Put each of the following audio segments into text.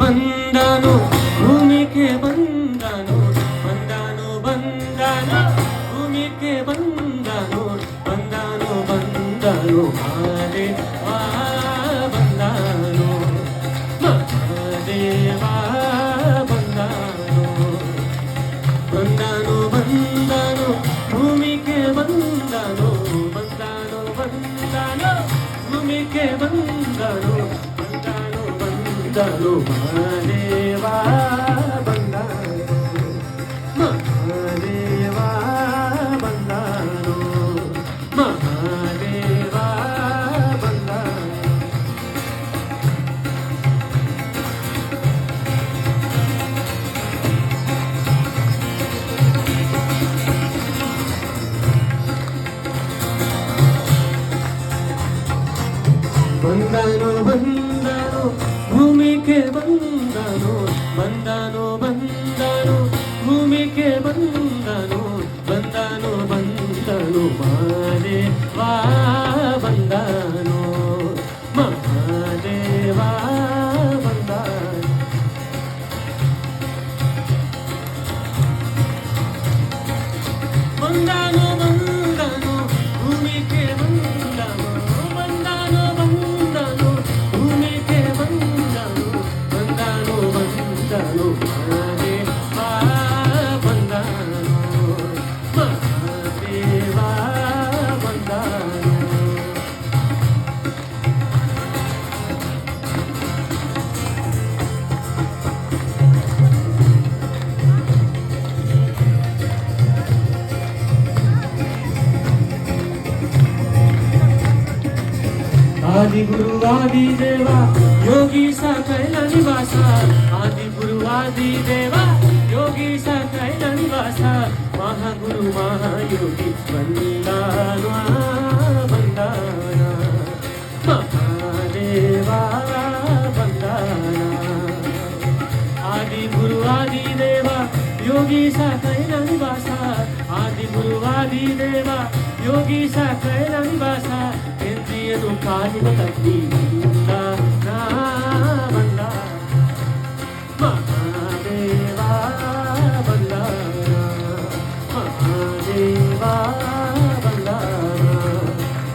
ಬಂದನು ಭೂಮಿಗೆ ಬಂದನು ಬಂದನು ಬಂದನು ಭೂಮಿಗೆ ಬಂದನು ಬಂದನು ಬಂದನು ಮಹಾದೇವ ಬಂದನು ಮಹಾದೇವ ಬಂದನು ಬಂದನು ಬಂದನು ಭೂಮಿಗೆ ಬಂದನು ಬಂದನು ಬಂದನು ಭೂಮಿಗೆ ಬಂದನು ಬಂದನು ಬಂದನು ಮಹಾದೇವ ಬಂದನು ಮಹಾದೇವ ಬಂದನು ಮಹಾದೇವ ಬಂದನು ಬಂದನು ಬಂದನು ಭೂಮಿಗೆ ಬಂದನು ಬಂದನು ಬಂದನು ಭೂಮಿಗೆ ಬಂದನು ಬಂದನು ಬಂದನು ಮಹಾದೇವ ಬಂದನು ಮಹಾದೇವ ಬಂದನು ಬಂದನು ಬಂದನು ಭೂಮಿಗೆ ಬಂದನು ಬಂದನು ಬಂದನು ಭೂಮಿಗೆ ಬಂದನು ಬಂದನು ಬಂದನು ಮಹಾದೇವ ಬಂದನು ಮಹಾದೇವ ಬಂದನು ಆದಿಗುರು ಆದಿದೇವ ಯೋಗೀಶ ಕೈಲ ನಿವಾಸ ಆದಿಗುರು ಆದಿದೇವ ಯೋಗೀಶ ಕೈಲ ನಿವಾಸ ಮಹಾಗುರು ಮಹಾಯೋಗಿ ಬಂದಾನ ಬಂದಾನ ಮಹಾದೇವ ಬಂದಾನ ಆದಿಗುರು ಆದಿದೇವ ಯೋಗೀಶ ಕೈಲ ನಿವಾಸ ಆದಿಗುರು ಆದಿದೇವ ಯೋಗೀಶ ಕೈಲ ನಿವಾಸ ಎಂದಿಯನು ಕಾಲಿನ ತಟ್ಟಿ ಬಂದ ಬಂದ ಮಹಾದೇವ ಬಂದ ಮಹಾದೇವ ಬಂದ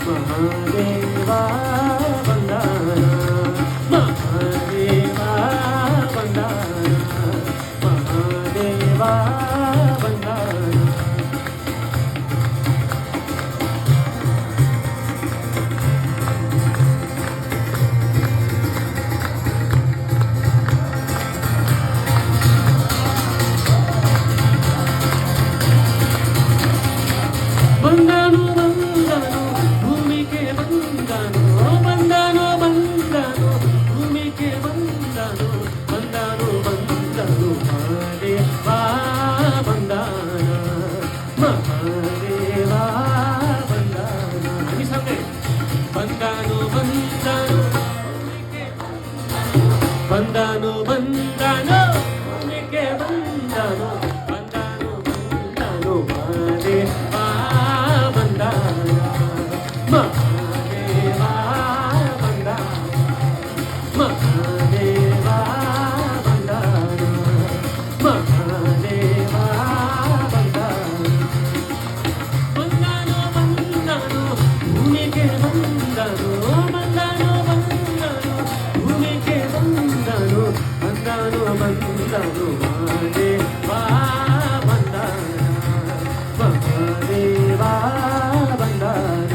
ಮಹಾದೇವ ಬಂದ ಮಹಾದೇವ ಬಂದ ಮಹಾದೇವ ಬಂದ ಬಂದನು ಬಂದನು ಭೂಮಿಗೆ ಬಂದನು ಬಂದನು ಬಂದನು ಭೂಮಿಗೆ ಬಂದನು ಬಂದನು ಬಂದನು ಮಹಾದೇವ ಬಂದನ ಮಹಾದೇವ ಬಂದನ ಬಂದನು ಬಂದನು ಬಂದನು ಬಂದನು ಭೂಮಿಗೆ ಬಂದನು ಬಂದನು ಬಂದನು ಮಹಾದೇವ ಮಹಾದೇವ ಬಂದ ಮಹಾದೇವ ಬಂದ ಮಹಾದೇವ ಬಂದ ಬಂದನು ಬಂದನು ಭೂಮಿಗೆ ಬಂದನು ಬಂದನು ಬಂದನು ಭೂಮಿಗೆ ಬಂದನು ಬಂದನು ಬಂದನು ಮಹಾದೇವ ಬಂದ ಮಹಾದೇವ ಬಂದನ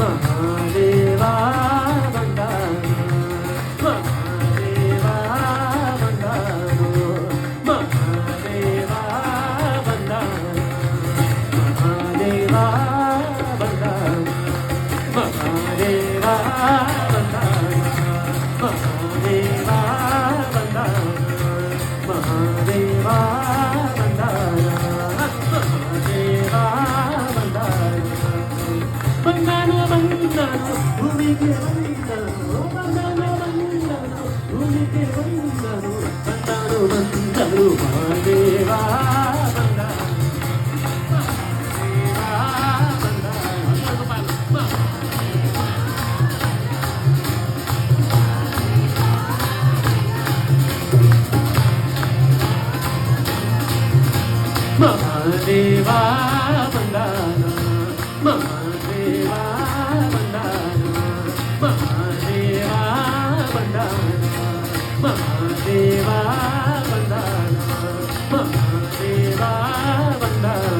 ಮಹಾದೇವ ಬಂದನ ಮಹಾದೇವ ಬಂದನು ಮಹಾದೇವ ಬಂದನ ಮಹಾದೇವ ಬಂದನ ಮಹಾದೇವ ಬಂದನ ಮಹಾದೇವ ಬಂದನ ಮಹಾದೇವ ಬಂದನ ಬಂದನು ಬಂದನು ಭೂಮಿಗೆ ಬಂದನು ಬಂದನು ಬಂದನು ಭೂಮಿಗೆ ಬಂದನು ಬಂದನು ಬಂದನು ಮಹಾದೇವ ಬಂದನು ಮಹಾದೇವ ಬಂದನು ದೇವಾ ಬಂದಾನ ಮಹಾದೇವಾ ಬಂದಾನ ಮಹಾದೇವಾ ಬಂದಾನ ಮಹಾದೇವಾ ಬಂದಾನ ಮಹಾದೇವಾ ಬಂದಾನ